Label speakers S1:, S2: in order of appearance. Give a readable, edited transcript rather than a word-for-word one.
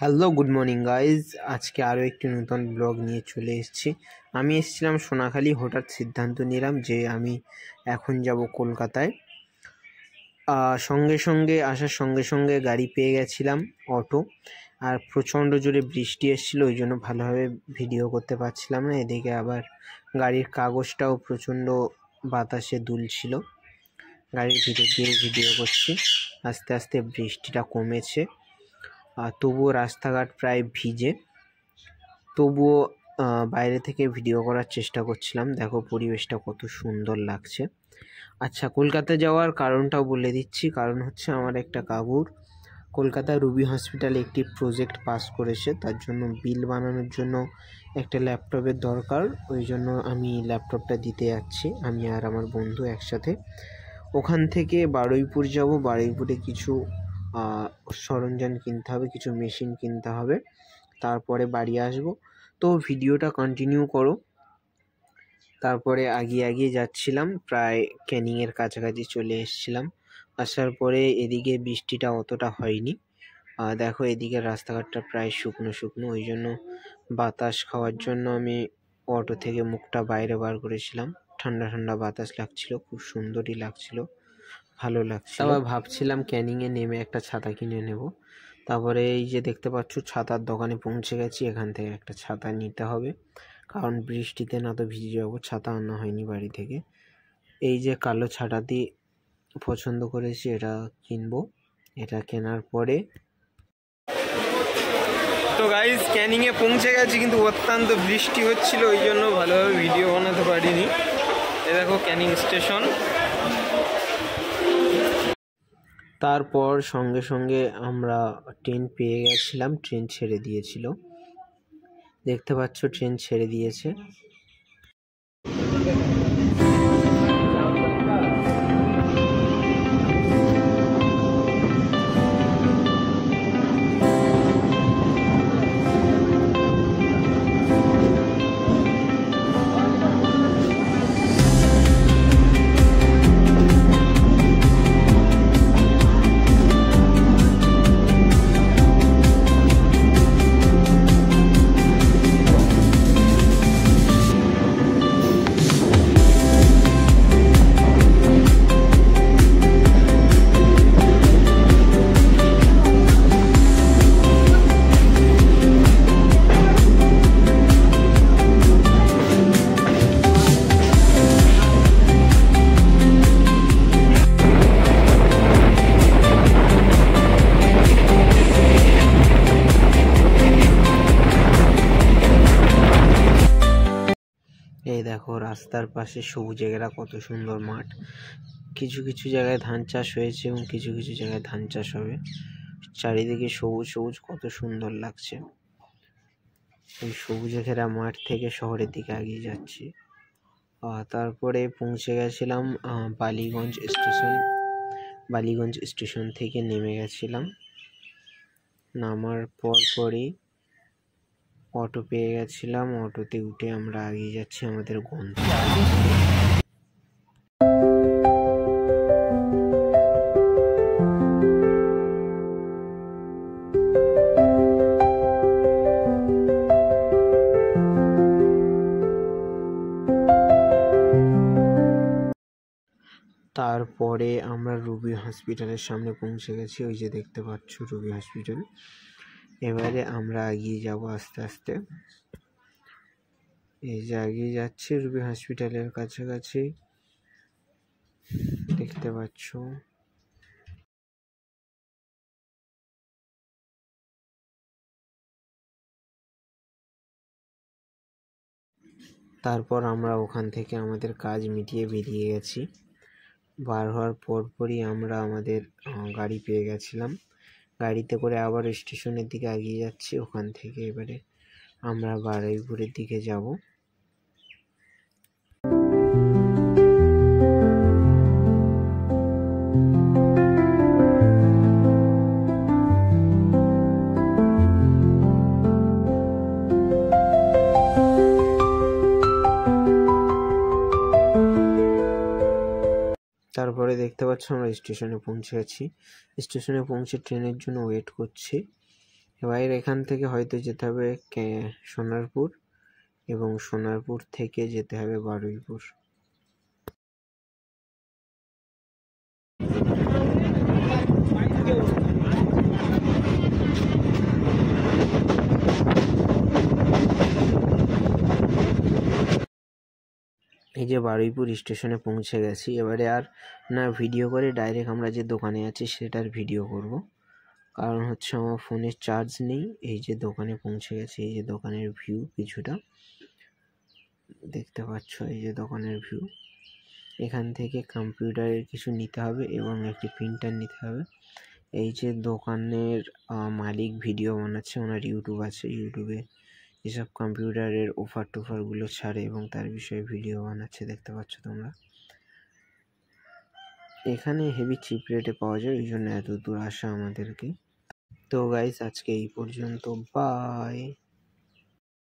S1: Hello, good morning guys. আজকে আরও একটি নতুন ব্লগ নিয়ে চলে এসেছি। আমি এসেছিলাম সোনাখালি, হঠাৎ সিদ্ধান্ত নিলাম যে আমি এখন যাব কলকাতায়। আসার সঙ্গে সঙ্গে গাড়ি পেয়ে গেছিলাম, অটো। আর প্রচণ্ড জোরে বৃষ্টি এসেছিলো, ওই জন্য ভালোভাবে ভিডিও করতে পারছিলাম না। এদিকে আবার গাড়ির কাগজটাও প্রচণ্ড বাতাসে দুলছিল। গাড়ির ভিতর দিয়ে ভিডিও করছি। আস্তে আস্তে বৃষ্টিটা কমেছে, তবুও রাস্তাঘাট প্রায় ভিজে। তবুও বাইরে থেকে ভিডিও করার চেষ্টা করছিলাম। দেখো পরিবেশটা কত সুন্দর লাগছে। আচ্ছা, কলকাতা যাওয়ার কারণটাও বলে দিচ্ছি। কারণ হচ্ছে আমার একটা কাকুর কলকাতা রুবি হসপিটালে একটি প্রজেক্ট পাস করেছে, তার জন্য বিল বানানোর জন্য একটা ল্যাপটপের দরকার। ওই জন্য আমি ল্যাপটপটা দিতে যাচ্ছি, আমি আর আমার বন্ধু একসাথে। ওখান থেকে বারুইপুর যাব। বারুইপুরে কিছু সরঞ্জাম কিনতে হবে, কিছু মেশিন কিনতে হবে, তারপরে বাড়ি আসব। তো ভিডিওটা কন্টিনিউ করো। তারপরে এগিয়ে যাচ্ছিলাম, প্রায় ক্যানিংয়ের কাছাকাছি চলে এসেছিলাম। আসার পরে এদিকে বৃষ্টিটা অতটা হয়নি। দেখো এদিকে রাস্তাঘাটটা প্রায় শুকনো শুকনো, ওই জন্য বাতাস খাওয়ার জন্য আমি অটো থেকে মুখটা বাইরে বার করেছিলাম। ঠান্ডা ঠান্ডা বাতাস লাগছিল, খুব সুন্দরই লাগছিল, ভালো লাগছিল। আবার ভাবছিলাম ক্যানিংয়ে নেমে একটা ছাতা কিনে নেব। তারপরে এই যে দেখতে পাচ্ছ, ছাতার দোকানে পৌঁছে গেছি। এখান থেকে একটা ছাতা নিতে হবে, কারণ বৃষ্টিতে না তো ভিজে যাবো। ছাতা আনা হয়নি বাড়ি থেকে। এই যে কালো ছাতাটি পছন্দ করেছি, এটা কিনবো। এটা কেনার পরে তো গাইজ ক্যানিংয়ে পৌঁছে গেছি, কিন্তু অত্যন্ত বৃষ্টি হচ্ছিল, ওই জন্য ভালোভাবে ভিডিও বানাতে পারিনি। এ দেখো ক্যানিং স্টেশন। তারপর সঙ্গে সঙ্গে আমরা ট্রেন পেয়ে গেছিলাম, ট্রেন ছেড়ে দিয়েছিল। দেখতে পাচ্ছ ট্রেন ছেড়ে দিয়েছে। এই দেখো রাস্তার পাশে সবুজে ঘেরা কত সুন্দর মাঠ। কিছু কিছু জায়গায় ধান চাষ হয়েছে এবং কিছু কিছু জায়গায় ধান চাষ হবে। চারিদিকে সবুজ সবুজ, কত সুন্দর লাগছে। এই সবুজে ঘেরা মাঠ থেকে শহরের দিকে এগিয়ে যাচ্ছি। তারপরে পৌঁছে গেছিলাম বালিগঞ্জ স্টেশন। বালিগঞ্জ স্টেশন থেকে নেমে গেছিলাম। নামার পরই অটো পেয়ে গেছিলাম। অটোতে উঠে আমরা এগিয়ে যাচ্ছি আমাদের গন্তব্যে। তারপরে আমরা রুবি হসপিটালের সামনে পৌঁছে গেছি। ওই যে দেখতে পাচ্ছ রুবি হসপিটাল। এবারে আমরা এগিয়ে যাব আস্তে আস্তে। এই যে এগিয়ে যাচ্ছি রুবি হসপিটালের কাছাকাছি, দেখতে পাচ্ছ। তারপর আমরা ওখান থেকে আমাদের কাজ মিটিয়ে বেরিয়ে গেছি। বার হওয়ার পরই আমরা আমাদের গাড়ি পেয়ে গেছিলাম। গাড়িতে করে আবার স্টেশনের দিকে এগিয়ে যাচ্ছি। ওখান থেকে এবারে আমরা বারুইপুরের দিকে যাব। তারপরে দেখতে পাচ্ছ আমরা স্টেশনে পৌঁছে গেছি। স্টেশনে পৌঁছে ট্রেনের জন্য ওয়েট করছি। এবার এখান থেকে হয়তো যেতে হবে সোনারপুর, এবং সোনারপুর থেকে যেতে হবে বারুইপুর। এই যে বারুইপুর স্টেশনে পৌঁছে গেছি। এবারে আর না ভিডিও করে ডাইরেক্ট আমরা যে দোকানে আছি সেটার ভিডিও করব, কারণ হচ্ছে আমার ফোনে চার্জ নেই। এই যে দোকানে পৌঁছে গেছি, এই যে দোকানের ভিউ কিছুটা দেখতে পাচ্ছ, এই যে দোকানের ভিউ। এখান থেকে কম্পিউটারের কিছু নিতে হবে এবং একটি প্রিন্টার নিতে হবে। এই যে দোকানের মালিক ভিডিও বানাচ্ছে, ওনার ইউটিউব আছে, ইউটিউবে যেসব কম্পিউটারের অফার টফারগুলো ছাড়ে এবং তার বিষয়ে ভিডিও বানাচ্ছে, দেখতে পাচ্ছ তোমরা। এখানে হেভি চিপ রেটে পাওয়া যায়, ওই জন্য এত দূর আসা আমাদেরকে। তো গাইস, আজকে এই পর্যন্ত, বাই।